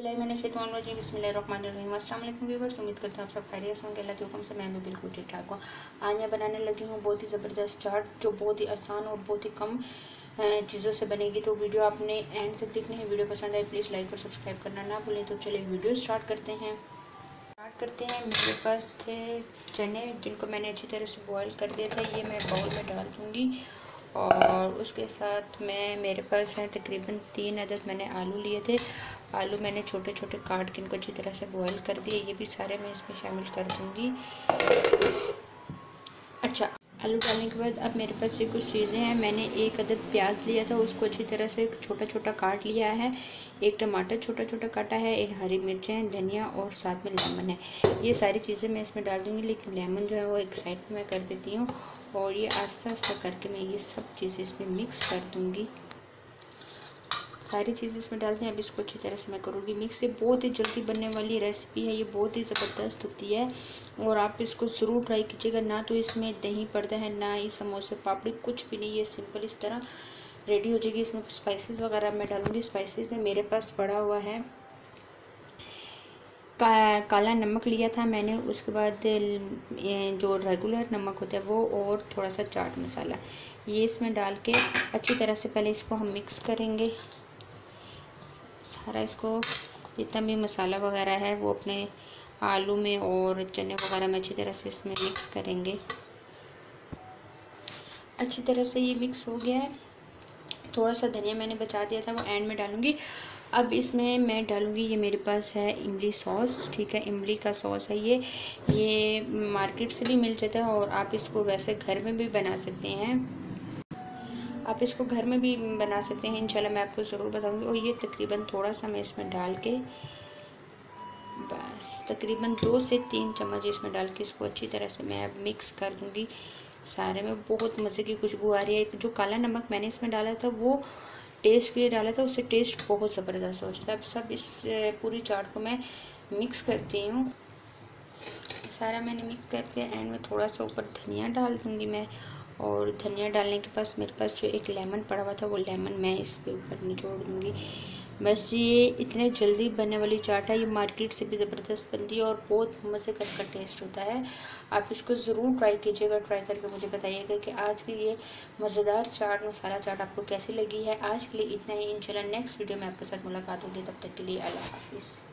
मैंने शेतवानजी बिस्मिल्लाहिर्रहमानिर्रहीम। अस्सलाम वालेकुम व्यूअर्स, उम्मीद करते हैं आप सब खैरियत से होंगे। अल्लाह के हुक्म से मैं भी बिल्कुल ठीक ठाक हूँ। आज मैं बनाने लगी हूँ बहुत ही ज़बरदस्त चाट, जो बहुत ही आसान और बहुत ही कम चीज़ों से बनेगी। तो वीडियो आपने एंड तक देखनी है। वीडियो पसंद आए प्लीज़ लाइक और सब्सक्राइब करना ना भूलें। तो चलिए वीडियो स्टार्ट करते हैं। मेरे पास थे चने, जिनको मैंने अच्छी तरह से बॉयल कर दिया था। ये मैं बाउल में डाल दूँगी और उसके साथ मेरे पास है तकरीबन 3 अदद मैंने आलू लिए थे। आलू मैंने छोटे छोटे काट के इनको अच्छी तरह से बॉयल कर दिए। ये भी सारे मैं इसमें शामिल कर दूँगी। अच्छा, आलू डालने के बाद अब मेरे पास ये कुछ चीज़ें हैं। मैंने 1 अदद प्याज लिया था, उसको अच्छी तरह से छोटा छोटा काट लिया है। 1 टमाटर छोटा छोटा काटा है, 1 हरी मिर्चें, धनिया और साथ में लेमन है। ये सारी चीज़ें मैं इसमें डाल दूँगी, लेकिन लेमन जो है वो एक साइड में मैं कर देती हूँ। और ये आस्ता आस्ता करके मैं ये सब चीज़ें इसमें मिक्स कर दूँगी। सारी चीज़ें इसमें डालते हैं। अब इसको अच्छी तरह से मैं करूँगी मिक्स। ये बहुत ही जल्दी बनने वाली रेसिपी है, ये बहुत ही ज़बरदस्त होती है और आप इसको ज़रूर ट्राई कीजिएगा। ना तो इसमें दही पड़ता है, ना ही समोसे पापड़ी, कुछ भी नहीं। ये सिंपल इस तरह रेडी हो जाएगी। इसमें कुछ स्पाइसेस वगैरह मैं डालूँगी। स्पाइसेस में मेरे पास पड़ा हुआ है काला नमक लिया था मैंने, उसके बाद जो रेगुलर नमक होता है वो, और थोड़ा सा चाट मसाला, ये इसमें डाल के अच्छी तरह से पहले इसको हम मिक्स करेंगे। सारा इसको जितना भी मसाला वगैरह है वो अपने आलू में और चने वगैरह में अच्छी तरह से इसमें मिक्स करेंगे। अच्छी तरह से ये मिक्स हो गया है। थोड़ा सा धनिया मैंने बचा दिया था, वो एंड में डालूँगी। अब इसमें मैं डालूँगी, ये मेरे पास है इमली सॉस, ठीक है, इमली का सॉस है ये मार्केट से भी मिल जाता है और आप इसको वैसे घर में भी बना सकते हैं। इंशाल्लाह मैं आपको ज़रूर बताऊँगी। और ये तकरीबन थोड़ा सा मैं इसमें डाल के, बस तकरीबन 2 से 3 चम्मच इसमें डाल के इसको अच्छी तरह से मैं अब मिक्स कर दूँगी। सारे में बहुत मज़े की खुशबू आ रही है। जो काला नमक मैंने इसमें डाला था वो टेस्ट के लिए डाला था, उससे टेस्ट बहुत ज़बरदस्त हो जाता है। अब सब इस पूरी चाट को मैं मिक्स करती हूँ। सारा मैंने मिक्स करके एंड में थोड़ा सा ऊपर धनिया डाल दूँगी मैं। और धनिया डालने के पास मेरे पास जो एक लेमन पड़ा हुआ था, वो लेमन मैं इसके ऊपर निचोड़ दूँगी। बस ये इतने जल्दी बनने वाली चाट है। ये मार्केट से भी ज़बरदस्त बनती है और बहुत मज़े का इसका टेस्ट होता है। आप इसको ज़रूर ट्राई कीजिएगा। ट्राई करके मुझे बताइएगा कि आज की ये मज़ेदार चाट, मसाला चाट आपको कैसी लगी है। आज के लिए इतना ही। इंशाल्लाह नेक्स्ट वीडियो में आपके साथ मुलाकात होगी। तब तक के लिए अल्लाह हाफिज़।